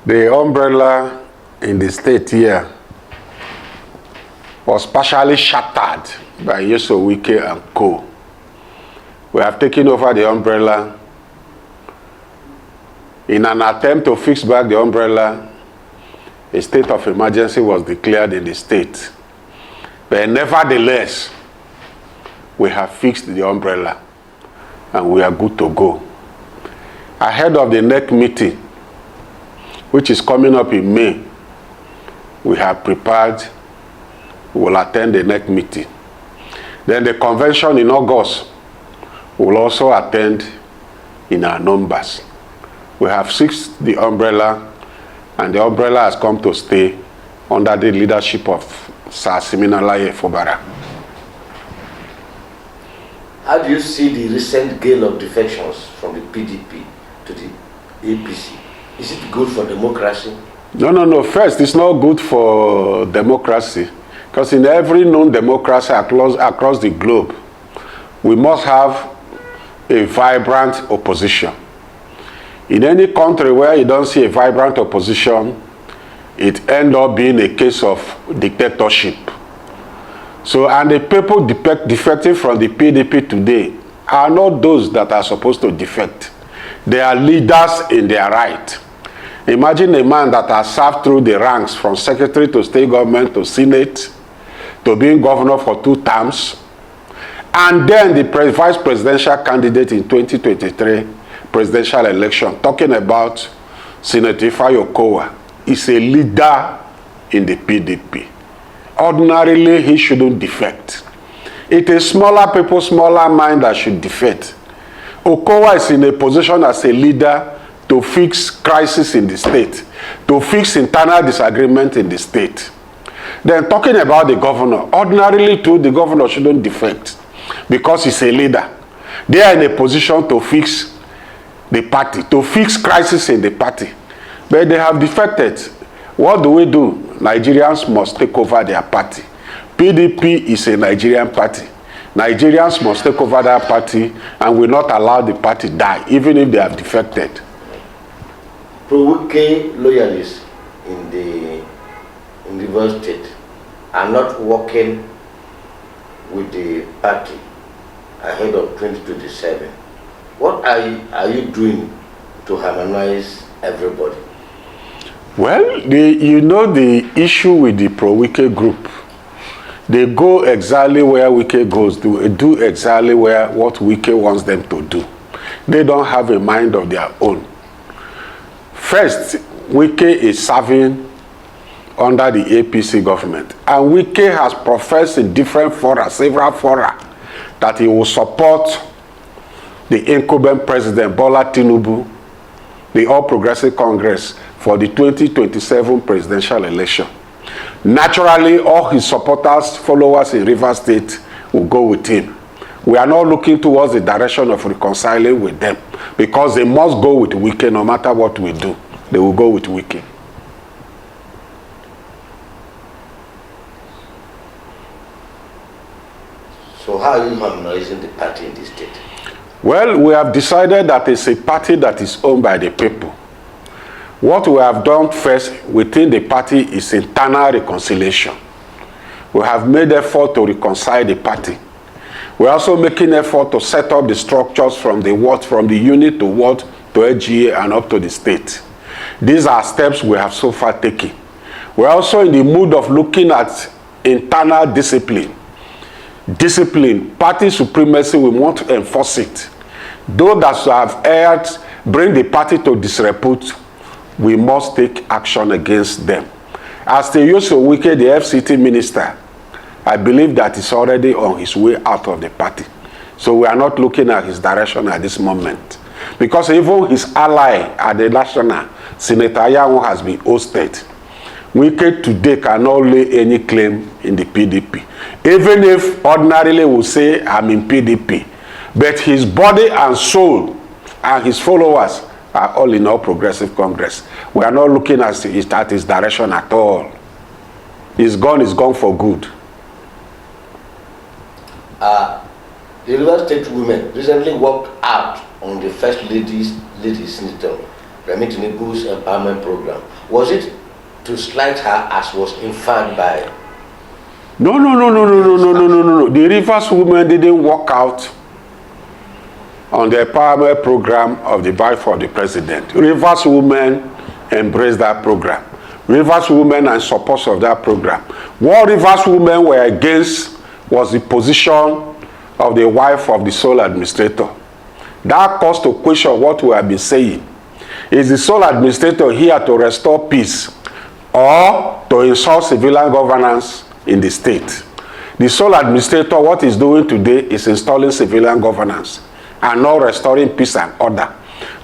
The umbrella in the state here was partially shattered by Nyesom Wike and co. We have taken over the umbrella. In an attempt to fix back the umbrella, a state of emergency was declared in the state. But nevertheless, we have fixed the umbrella and we are good to go. Ahead of the next meeting, which is coming up in May, we have prepared, we will attend the next meeting. Then the convention in August, we will also attend in our numbers. We have fixed the umbrella, and the umbrella has come to stay under the leadership of Sir Siminalaye Fubara. How do you see the recent gale of defections from the PDP to the APC? Is it good for democracy? No. First, it's not good for democracy, because in every known democracy across the globe, we must have a vibrant opposition. In any country where you don't see a vibrant opposition, it ends up being a case of dictatorship. So, and the people defecting from the PDP today are not those that are supposed to defect. They are leaders in their right. Imagine a man that has served through the ranks from secretary to state government to senate to being governor for 2 terms, and then the vice presidential candidate in 2023 presidential election, talking about Senator Fayokowa, is a leader in the PDP. Ordinarily, he shouldn't defect. It is smaller people, smaller mind that should defect. Okowa is in a position as a leader to fix crisis in the state, to fix internal disagreement in the state. Then talking about the governor, ordinarily too, the governor shouldn't defect because he's a leader. They are in a position to fix the party, to fix crisis in the party. But they have defected. What do? Nigerians must take over their party. PDP is a Nigerian party. Nigerians must take over that party and will not allow the party die, even if they have defected. Pro-Wike loyalists in Rivers State are not working with the party ahead of 2027. What are you doing to harmonize everybody? Well, the issue with the pro-Wike group, they go exactly where Wike goes, do exactly what Wike wants them to do. They don't have a mind of their own. First, Wike is serving under the APC government, and Wike has professed in different fora, several fora, that he will support the incumbent president Bola Tinubu, the All Progressive Congress, for the 2027 presidential election. Naturally, all his supporters, followers in Rivers State will go with him. We are not looking towards the direction of reconciling with them, because they must go with Wike no matter what we do. They will go with Wike. So how are you harmonizing the party in this state? Well, we have decided that it's a party that is owned by the people. What we have done first within the party is internal reconciliation. We have made effort to reconcile the party. We're also making effort to set up the structures from the ward, from the unit to ward to LGA and up to the state. These are steps we have so far taken. We're also in the mood of looking at internal discipline. Party supremacy, we want to enforce it. Those that have erred, bring the party to disrepute, we must take action against them. As the Nyesom Wike, the FCT minister, I believe that he's already on his way out of the party. So we are not looking at his direction at this moment. Because even his ally at the national, Senator Ayamu, has been ousted. Wike today cannot lay any claim in the PDP. Even if ordinarily we say I'm in PDP, but his body and soul and his followers are all in All Progressive Congress. We are not looking at his direction at all. He's gone for good. The Rivers State women recently walked out on the First Lady Senator Remi Tinubu's empowerment program? Was it to slight her as was inferred by? No. The Rivers women didn't walk out on the empowerment program of the wife of the president. Rivers women embraced that program. Rivers women and supporters of that program. What Rivers women were against was the position of the wife of the sole administrator. That caused to question what we have been saying. Is the sole administrator here to restore peace or to install civilian governance in the state? The sole administrator, what he's doing today is installing civilian governance and not restoring peace and order.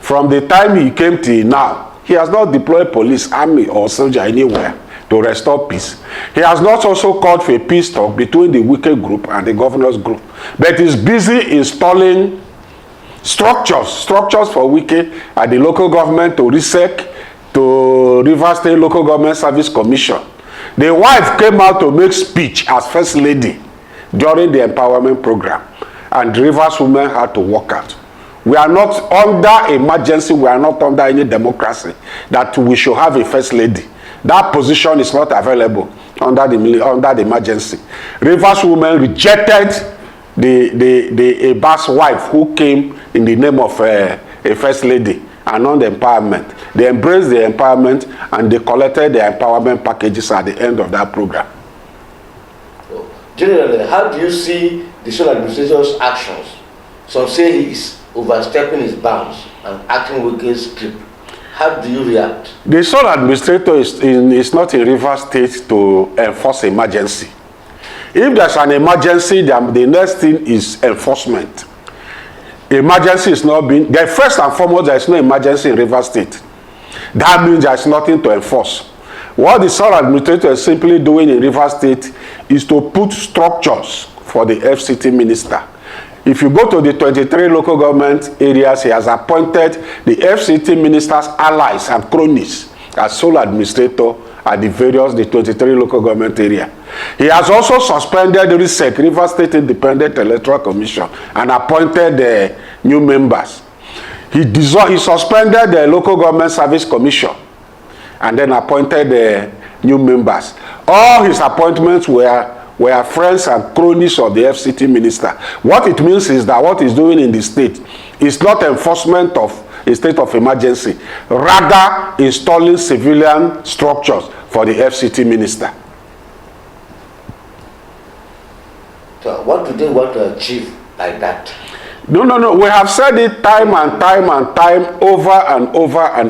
From the time he came till now, he has not deployed police, army, or soldier anywhere to restore peace. He has not also called for a peace talk between the Wike group and the governor's group, but he's busy installing structures for Wike at the local government, to RISEC, to Rivers State Local Government Service Commission. The wife came out to make speech as first lady during the empowerment program, and Rivers women had to walk out. We are not under emergency, we are not under any democracy that we should have a first lady. That position is not available under the emergency. Rivers women rejected the Abbas wife who came in the name of a first lady and not the empowerment. They embraced the empowerment and they collected the empowerment packages at the end of that program. Generally, how do you see the sole administrator's actions? Some say he is overstepping his bounds and acting Wike's script. How do you react? The sole administrator is not in Rivers State to enforce emergency. If there's an emergency, the next thing is enforcement. Emergency is not being... First and foremost, there is no emergency in Rivers State. That means there is nothing to enforce. What the sole administrator is simply doing in Rivers State is to put structures for the FCT minister. If you go to the 23 local government areas, he has appointed the FCT minister's allies and cronies as sole administrator at the 23 local government area. He has also suspended the RISEC, Rivers State Independent Electoral Commission, and appointed new members. He suspended the Local Government Service Commission and then appointed new members. All his appointments were friends and cronies of the FCT minister. What it means is that what he's doing in the state is not enforcement of a state of emergency, rather installing civilian structures for the FCT minister. So what do they want to achieve like that? No. We have said it time and time over and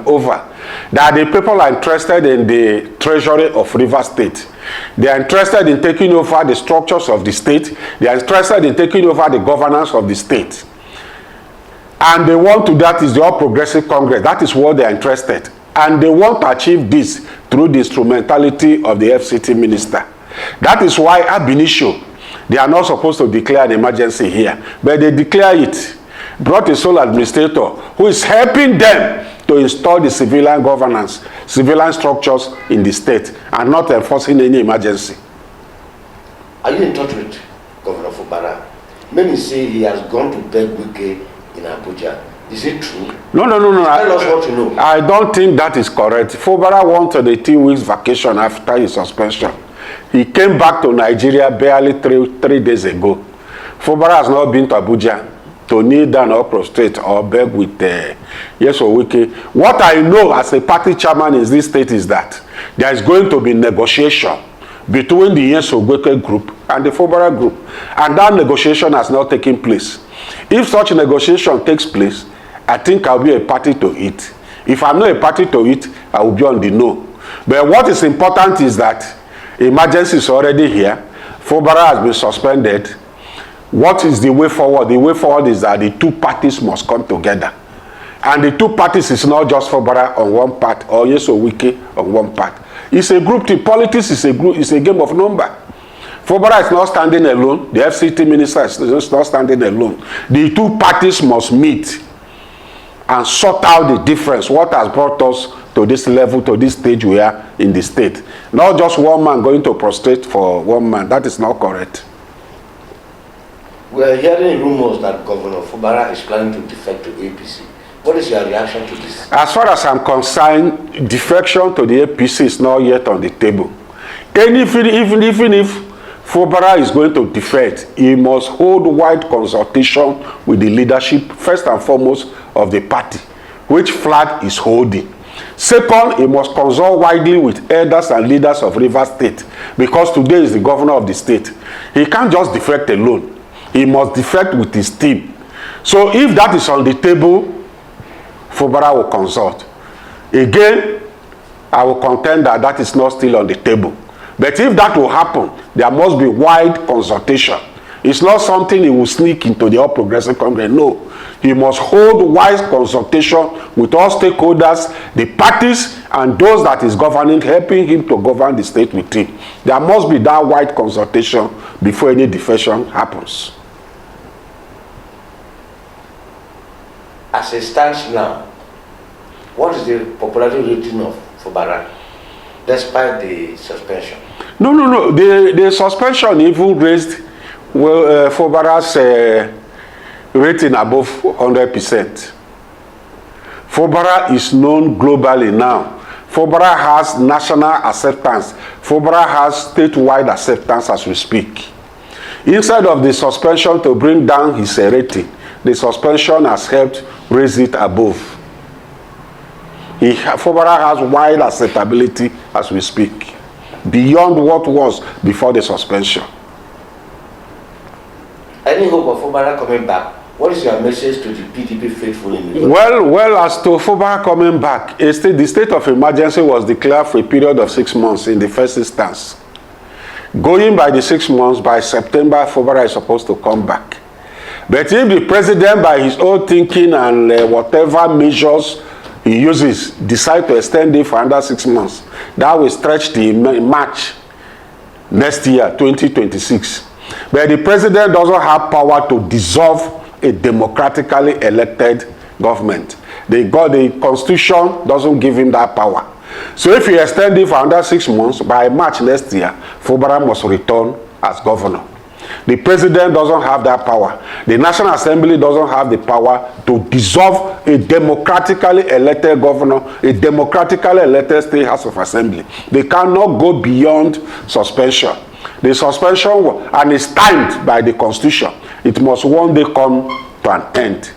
over that the people are interested in the treasury of Rivers State. They are interested in taking over the structures of the state. They are interested in taking over the governance of the state. And they want to, that is the All Progressive Congress. That is what they are interested. And they want to achieve this through the instrumentality of the FCT minister. That is why ab initio, they are not supposed to declare an emergency here. But they declare it. Brought a sole administrator who is helping them to install the civilian governance, civilian structures in the state, and not enforcing any emergency. Are you in touch with Governor Fubara? Many say he has gone to beg Wike in Abuja. Is it true? No. Tell us what you know. I don't think that is correct. Fubara went on a 2 weeks vacation after his suspension. He came back to Nigeria barely three days ago. Fubara has not been to Abuja to kneel down or prostrate or beg with Nyesom Wike. What I know as a party chairman in this state is that there is going to be negotiation between the Nyesom Wike group and the Fubara group. And that negotiation has not taken place. If such negotiation takes place, I think I'll be a party to it. If I'm not a party to it, I will be on the no. But what is important is that emergency is already here. Fubara has been suspended. What is the way forward? The way forward is that the two parties must come together. And the two parties is not just Fubara on one part or Nyesom Wike on one part. It's a group team. Politics is a group, it's a game of number. Fubara is not standing alone. The FCT minister is not standing alone. The two parties must meet and sort out the difference. What has brought us to this level, to this stage we are in the state. Not just one man going to prostrate for one man. That is not correct. We are hearing rumors that Governor Fubara is planning to defect to APC. What is your reaction to this? As far as I'm concerned, defection to the APC is not yet on the table. And even if Fubara is going to defect, he must hold wide consultation with the leadership, first and foremost, of the party, which flag is holding. Second, he must consult widely with elders and leaders of Rivers State, because today is the governor of the state. He can't just defect alone. He must defect with his team. So if that is on the table, Fubara will consult. Again, I will contend that that is not still on the table. But if that will happen, there must be wide consultation. It's not something he will sneak into the All Progressive Congress. No. He must hold wise consultation with all stakeholders, the parties, and those that is governing, helping him to govern the state with him. There must be that wide consultation before any defection happens. As it stands now, what is the popularity rating of Fubara, despite the suspension? No. The suspension even raised Fubara's rating above 100%. Fubara is known globally now. Fubara has national acceptance. Fubara has statewide acceptance as we speak. Instead of the suspension to bring down his rating, the suspension has helped raise it above. Fubara has wide acceptability as we speak, beyond what was before the suspension. Any hope of Fubara coming back? What is your message to the PDP faithful in the Well, as to Fubara coming back, the state of emergency was declared for a period of 6 months in the first instance. Going by the 6 months, by September, Fubara is supposed to come back. But if the president, by his own thinking and whatever measures he uses, decide to extend it for another 6 months, that will stretch the March next year, 2026. But the president doesn't have power to dissolve a democratically elected government. The constitution doesn't give him that power. So if he extend it for another 6 months, by March next year, Fubara must return as governor. The president doesn't have that power. The National Assembly doesn't have the power to dissolve a democratically elected governor, a democratically elected state House of Assembly. They cannot go beyond suspension. The suspension, and is timed by the Constitution. It must one day come to an end.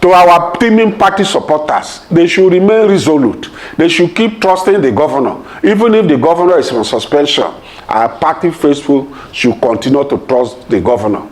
To our teaming party supporters, they should remain resolute. They should keep trusting the governor. Even if the governor is on suspension, our party faithful should continue to trust the governor.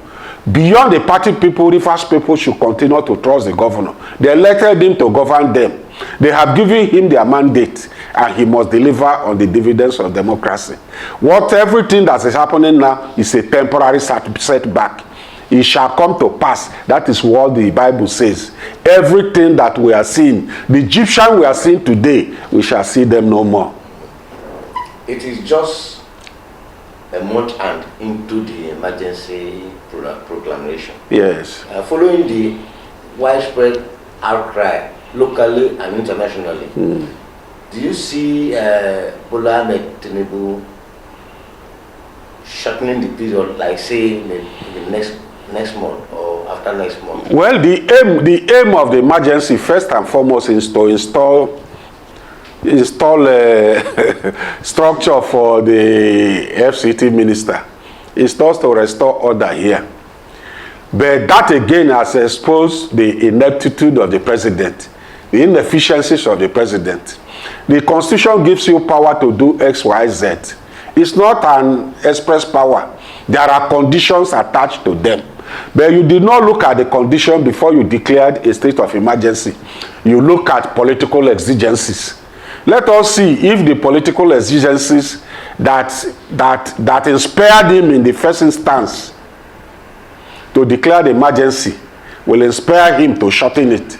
Beyond the party people, Rivers people should continue to trust the governor. They elected him to govern them. They have given him their mandate, and he must deliver on the dividends of democracy. Everything that is happening now is a temporary setback. It shall come to pass. That is what the Bible says. Everything that we are seeing, the Egyptian we are seeing today, we shall see them no more. It is just a month and into the emergency proclamation. Yes. Following the widespread outcry locally and internationally, do you see Bola Ahmed Tinubu shortening the period, like say in the next month or after next month? Well, the aim of the emergency, first and foremost, is to install structure for the FCT minister. It's just to restore order here. But that again has exposed the ineptitude of the president, the inefficiencies of the president. The Constitution gives you power to do X, Y, Z. It's not an express power. There are conditions attached to them. But you did not look at the condition before you declared a state of emergency. You look at political exigencies. Let us see if the political exigencies that inspired him in the first instance to declare the emergency will inspire him to shorten it,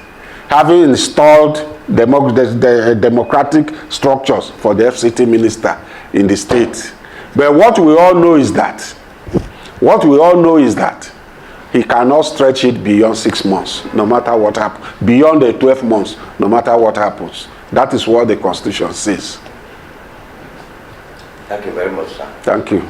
having installed democratic structures for the FCT minister in the state. But what we all know is that he cannot stretch it beyond 6 months, no matter what happens. Beyond the 12 months, no matter what happens. That is what the Constitution says. Thank you very much, sir. Thank you.